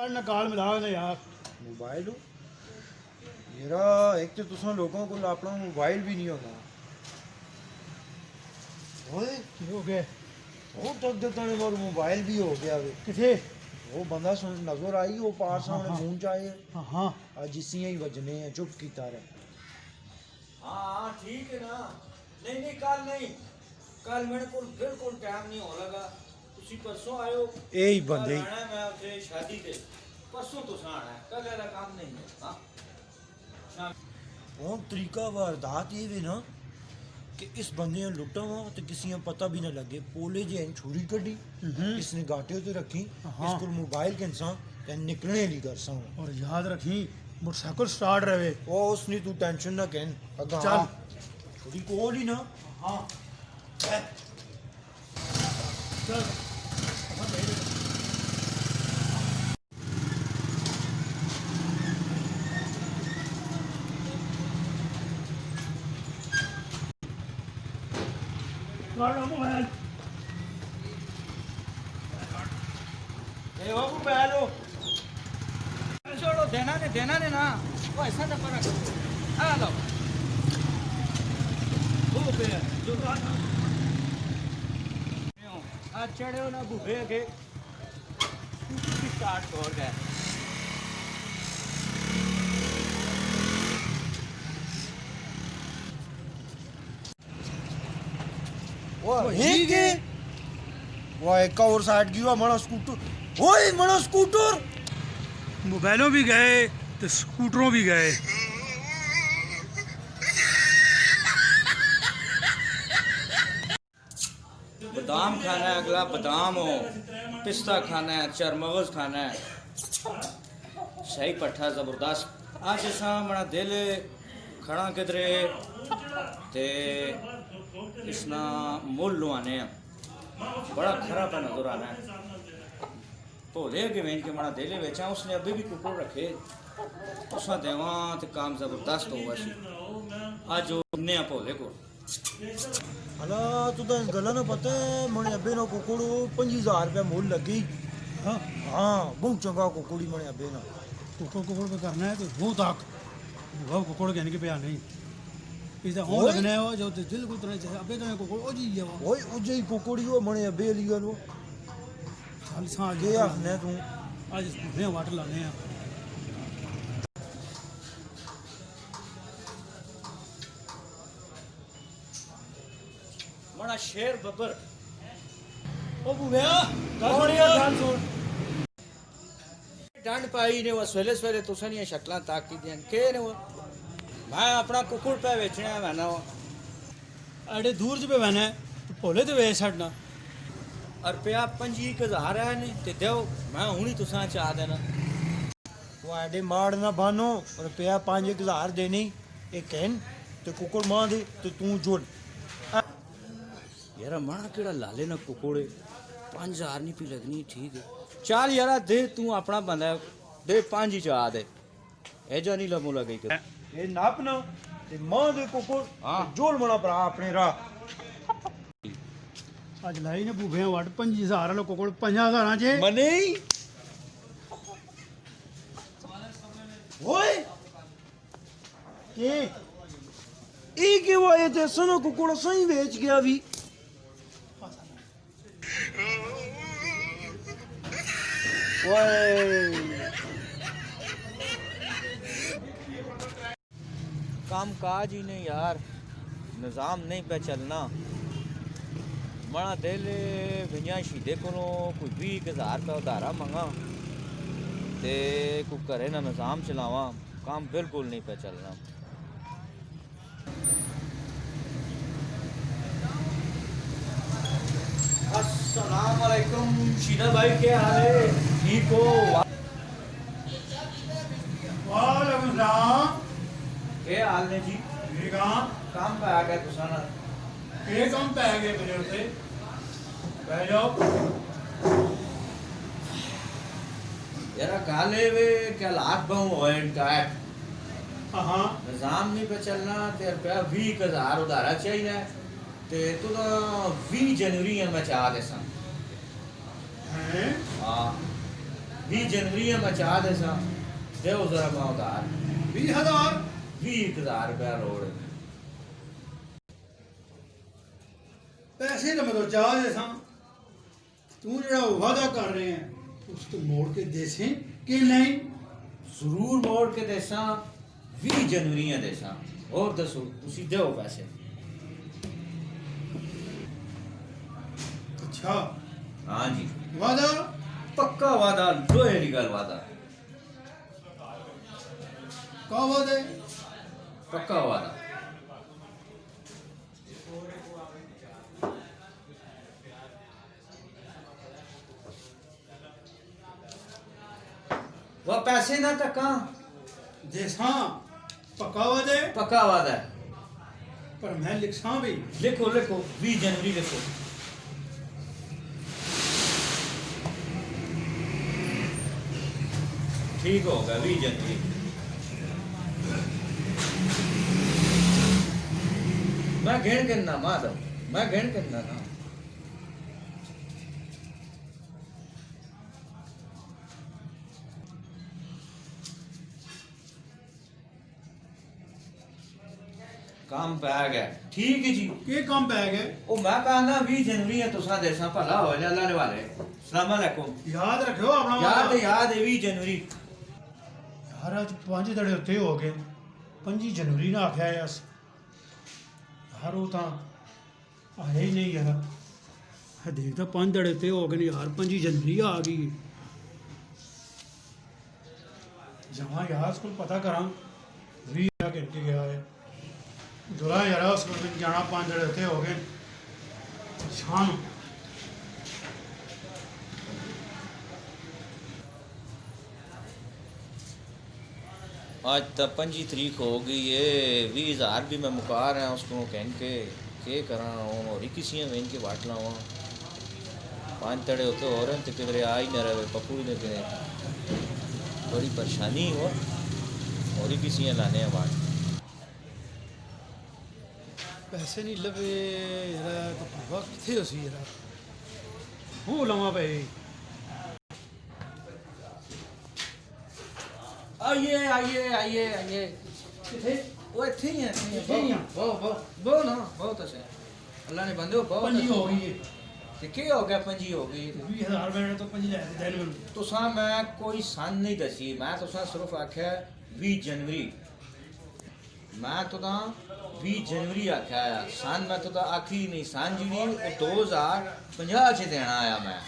करना काल मिला ना यार मोबाइल हो मेरा एक तो तुसा लोगों को अपना मोबाइल भी नहीं होता ओए की हो गया वो तक देता ने मोर मोबाइल भी हो गया वे किथे वो बंदा सुन नजर आई वो पार सामने हाँ। फोन चाहे हाँ हाँ आज इसी ही बजने हैं चुप कीता रहे हाँ ठीक है ना नहीं नहीं कल नहीं कल मेरे को बिल्कुल टाइम नहीं हो लगा तुसी परसों आयो यही बंदे कल आना है मैं उसे शादी ते परसों तो आना है कल वाला काम नहीं है हाँ शाम वो तरीका वारदात ये वे ना कि इस बंदे ने लुटा हुआ तो किसी ने पता भी ना लगे पोले जे छुरी कड़ी इसने गाटे ते रखी हाँ। इसको मोबाइल के इंसान ते निकलने ली कर सा और याद रखी मोटरसाइकिल स्टार्ट रहे वो उसने तू टेंशन ना कहन अगा चल। थोड़ी कोल ही ना हाँ है। चल मोबाइल ए बाबू बैलो छोड़ो देना ने ना वो ऐसा तो पर आ लो वो पे जो आ चढ़े ना बुफे के स्टार्ट हो गया वो ही के वो एक और साइड की वो मणा स्कूटर ओए मणा स्कूटर मोबाइलों भी गए तो स्कूटरों भी गए बादाम खाना है अगला बादाम हो पिस्ता खाना है चरमगज खाना है सही पट्ठा जबरदस्त आज असा बड़ा दिल खड़ा किधरे ते इसना मुल लुआने हैं बड़ा खरा का नजर आना है भोले के वेन के बड़ा दिल बेचा उसने अभी भी कुकुर रखे उसका देवा ते काम जबरदस्त होगा सी आज उन्ने भोले को हला तू तो इस गला ना पता है मने अबे ना कुकुड़ 5000 रुपया मोल लगी हाँ हाँ बहुत चंगा कुकुड़ी मने अबे ना कुकुड़ पे करना है तो वो तक वो कुकुड़ कहने के पे नहीं इसे हो ओए। लगना है वो जो दिल को तरह चाहिए अबे तो कुकुड़ ओ जी है वो ओए उजे ही कुकुड़ी वो मने अबे लिया लो साल साल ये आखने तू आज मैं वाटर लाने हैं बड़ा शेर बब्बर ओ बुढ़िया गल सुन डंड पाई ने वो सवेले सवेले तुसा नहीं शक्लां ताकी दियां के ने वो मैं अपना कुकुड़ पे बेचना है मैंने वो अड़े दूर च पे बहना है भोले तो वे छड़ना और रुपया 25,000 है ने ते दो मैं हुणी तुसा चाह देना वो आडे मार ना बानो रुपया 5000 देनी एक कहन ते कुकुड़ मां दे ते तू जुड़ यार माना केड़ा लाले ना कुकुड़े 5,000 नहीं पी लगनी ठीक है चल यार दे तू अपना बंदा दे 5 ही चाह दे ए जो नहीं लमू लगी के ये नाप ना ते मां दे कुकुड़ हाँ। जोड़ मना भरा अपने राह ਅੱਜ ਲਾਈ ਨੇ ਭੂਖਿਆਂ ਵੱਟ 5000 ਵਾਲੇ ਕੋਲ 5000 ਚ मनी ओए ਕੀ ई के वो ये ते सनो कुकुड़ सही बेच गया भी ओए काम काज ही नहीं यार निज़ाम नहीं पे चलना बड़ा दिल विंजा शीदे को कोई 20,000 रुपया उधारा मंगा ते कोई घरे ना निज़ाम चलावा काम बिल्कुल नहीं पे चलना अस्सलाम वालेकुम शीदा भाई क्या हाल है ठीक हो ਵਾਲੇਕੁਮ ਸਲਾਮ क्या हाल ने जी ਠੀਕ ਆ काम पे आ गया तुसा ना ਕਿਹੜੇ ਕੰਮ ਪੈ ਗਏ ਮੇਰੇ ਉੱਤੇ ਬਹਿ ਜਾਓ यार काले वे क्या लाख बहु हो इनका है ਹਾਂ ਹਾਂ निज़ाम नहीं पे चलना ते रुपया 20,000 उधारा चाहिए ते तू तो 20 जनवरी में चाह दे सन ਹੈ हाँ 20 जनवरी में बचा दे सा देव जरा मैं उधार 20,000 20,000 रुपया रोड पैसे तो मैं तो चाह दे सा तू जरा वादा कर रहे हैं उस तो मोड़ के दे से कि नहीं जरूर मोड़ के देसा 20 जनवरी देसा और दसो तुसी देओ पैसे अच्छा हाँ जी वादा पक्का वादा लोहे की गल वादा का वादा है पक्का वादा वह पैसे ना तका देसा पक्का वादा है पक्का वादा है पर मैं लिखसा भी लिखो लिखो 20 जनवरी लिखो ठीक होगा 20 जनवरी मैं घेण करना माधव मैं घेण करना ना काम पै गया ठीक है जी के काम पै गए ओ मैं कहना 20 जनवरी है तुसा देसा भला हो जा अल्लाह वाले सलाम अलैकुम याद रखियो अपना याद है 20 जनवरी यार आज 5 दड़े उत्ते हो गए 5 जनवरी ना आख्या है अस यार वो तो आया ही नहीं यार है देखता 5 दड़े उत्ते हो गए यार 5 जनवरी आ गई जहाँ यार उसको पता करा भी करके गया है दुला यार उसको जाना 5 दड़े उत्ते हो गए शाम आज तक 25 तारीख हो गई है 20,000 भी मैं मुका रहा हूँ उसको कह के करा और किसी में इनके बाट लावा 5 तड़े होते हो रहे हैं तो किधरे आ ही न रहे पप्पू ने थोड़ी परेशानी हो और किसी लाने हैं बाट पैसे नहीं लगे यार तो भूवा किथे हो सी यार हो लवा पे आइए आइए आइए आइए वो इतने ही है वो ना बहुत अच्छे अल्लाह ने बंदे बहुत पंजी हो गई है ते क्या हो गया पंजी हो गई 20,000 मैंने तो पंजी ले देन में तुसा मैं कोई सन नहीं दसी मैं तुसा सिर्फ आख्या 20 जनवरी मैं तुदा 20 जनवरी आख्या सन मैं तुदा आखी नहीं सन जी 2050 च देना आया मैं